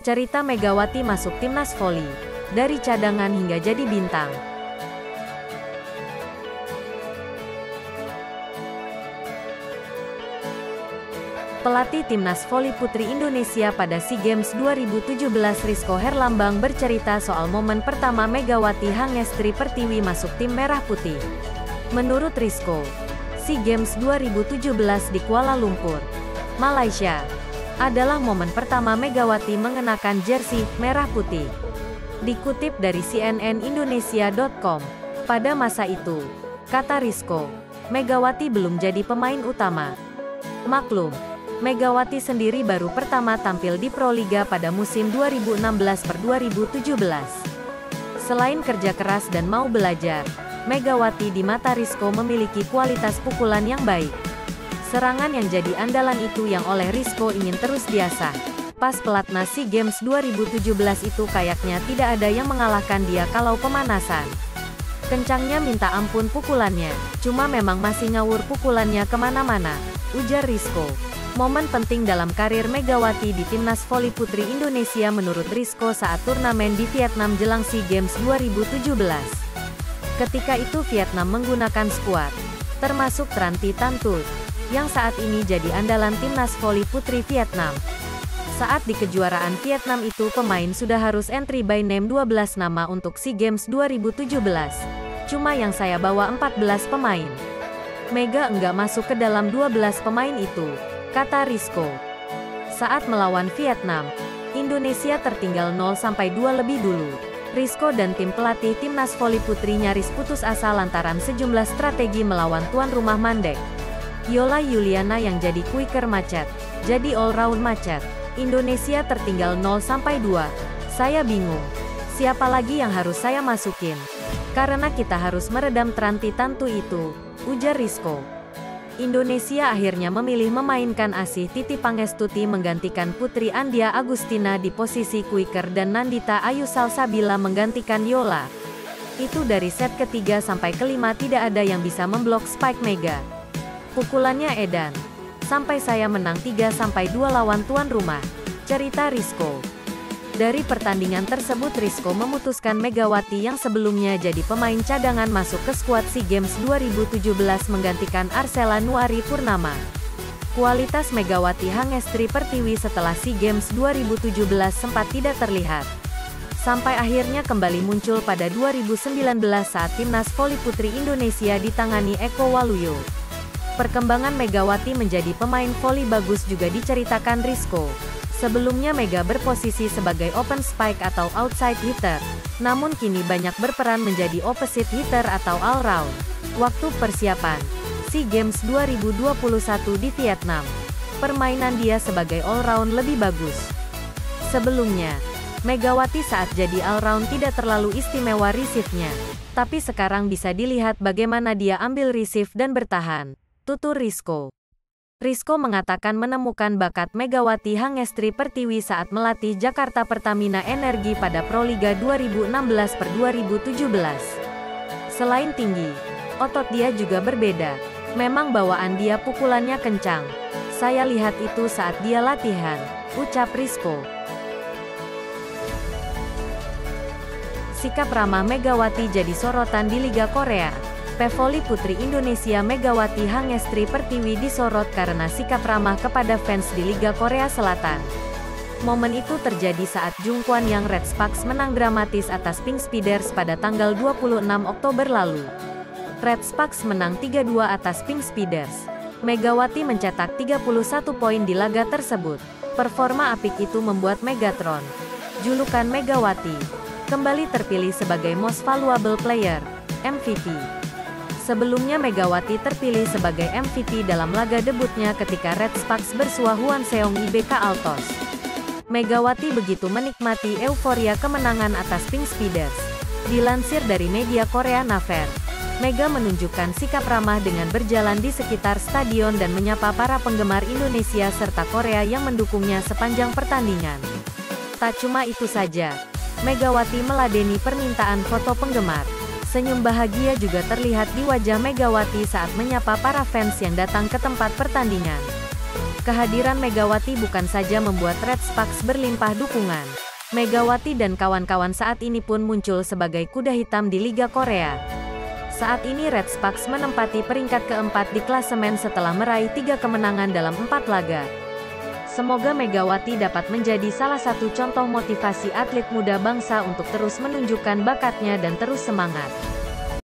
Cerita Megawati masuk timnas voli, dari cadangan hingga jadi bintang. Pelatih timnas voli putri Indonesia pada SEA Games 2017 Rizko Herlambang bercerita soal momen pertama Megawati Hangestri Pertiwi masuk tim merah putih. Menurut Rizko, SEA Games 2017 di Kuala Lumpur, Malaysia, adalah momen pertama Megawati mengenakan jersey merah putih. Dikutip dari cnnindonesia.com, pada masa itu, kata Rizko, Megawati belum jadi pemain utama. Maklum, Megawati sendiri baru pertama tampil di Proliga pada musim 2016-2017. Selain kerja keras dan mau belajar, Megawati di mata Rizko memiliki kualitas pukulan yang baik. Serangan yang jadi andalan itu yang oleh Rizko ingin terus diasah. Pas pelatnas SEA Games 2017 itu kayaknya tidak ada yang mengalahkan dia kalau pemanasan. Kencangnya minta ampun pukulannya, cuma memang masih ngawur pukulannya kemana-mana, ujar Rizko. Momen penting dalam karir Megawati di timnas voli putri Indonesia menurut Rizko saat turnamen di Vietnam jelang SEA Games 2017. Ketika itu Vietnam menggunakan skuad, termasuk Tranti Tantut, yang saat ini jadi andalan timnas voli putri Vietnam. Saat di kejuaraan Vietnam itu pemain sudah harus entry by name 12 nama untuk SEA Games 2017. Cuma yang saya bawa 14 pemain. Mega enggak masuk ke dalam 12 pemain itu, kata Rizko. Saat melawan Vietnam, Indonesia tertinggal 0-2 lebih dulu. Rizko dan tim pelatih timnas voli putri nyaris putus asa lantaran sejumlah strategi melawan tuan rumah mandek. Yola Yuliana yang jadi quicker macet, jadi all-round macet. Indonesia tertinggal 0-2. Saya bingung. Siapa lagi yang harus saya masukin? Karena kita harus meredam Tranti Tantu itu, ujar Rizko. Indonesia akhirnya memilih memainkan Asih Titi Pangestuti menggantikan Putri Andia Agustina di posisi quicker dan Nandita Ayu Salsabila menggantikan Yola. Itu dari set ketiga sampai kelima tidak ada yang bisa memblok spike Mega. Pukulannya edan. Sampai saya menang 3-2 lawan tuan rumah, cerita Rizko. Dari pertandingan tersebut Rizko memutuskan Megawati yang sebelumnya jadi pemain cadangan masuk ke skuad SEA Games 2017 menggantikan Arsela Nuari Purnama. Kualitas Megawati Hangestri Pertiwi setelah SEA Games 2017 sempat tidak terlihat. Sampai akhirnya kembali muncul pada 2019 saat timnas voli putri Indonesia ditangani Eko Waluyo. Perkembangan Megawati menjadi pemain voli bagus juga diceritakan Rizko. Sebelumnya Mega berposisi sebagai open spike atau outside hitter, namun kini banyak berperan menjadi opposite hitter atau all-round. Waktu persiapan SEA Games 2021 di Vietnam, permainan dia sebagai all-round lebih bagus. Sebelumnya, Megawati saat jadi all-round tidak terlalu istimewa receive-nya, tapi sekarang bisa dilihat bagaimana dia ambil receive dan bertahan, tutur Rizko. Rizko mengatakan menemukan bakat Megawati Hangestri Pertiwi saat melatih Jakarta Pertamina Energi pada Proliga 2016-2017. Selain tinggi, otot dia juga berbeda. Memang bawaan dia pukulannya kencang. Saya lihat itu saat dia latihan, ucap Rizko. Sikap ramah Megawati jadi sorotan di Liga Korea. Pevoli putri Indonesia Megawati Hangestri Pertiwi disorot karena sikap ramah kepada fans di Liga Korea Selatan. Momen itu terjadi saat Jungkwan yang Red Sparks menang dramatis atas Pink Speeders pada tanggal 26 Oktober lalu. Red Sparks menang 3-2 atas Pink Speeders. Megawati mencetak 31 poin di laga tersebut. Performa apik itu membuat Megatron, julukan Megawati, kembali terpilih sebagai Most Valuable Player, MVP. Sebelumnya Megawati terpilih sebagai MVP dalam laga debutnya ketika Red Sparks bersua Hwangseong IBK Altos. Megawati begitu menikmati euforia kemenangan atas Pink Speeders. Dilansir dari media Korea Naver, Mega menunjukkan sikap ramah dengan berjalan di sekitar stadion dan menyapa para penggemar Indonesia serta Korea yang mendukungnya sepanjang pertandingan. Tak cuma itu saja, Megawati meladeni permintaan foto penggemar. Senyum bahagia juga terlihat di wajah Megawati saat menyapa para fans yang datang ke tempat pertandingan. Kehadiran Megawati bukan saja membuat Red Sparks berlimpah dukungan. Megawati dan kawan-kawan saat ini pun muncul sebagai kuda hitam di Liga Korea. Saat ini Red Sparks menempati peringkat keempat di klasemen setelah meraih 3 kemenangan dalam 4 laga. Semoga Megawati dapat menjadi salah satu contoh motivasi atlet muda bangsa untuk terus menunjukkan bakatnya dan terus semangat.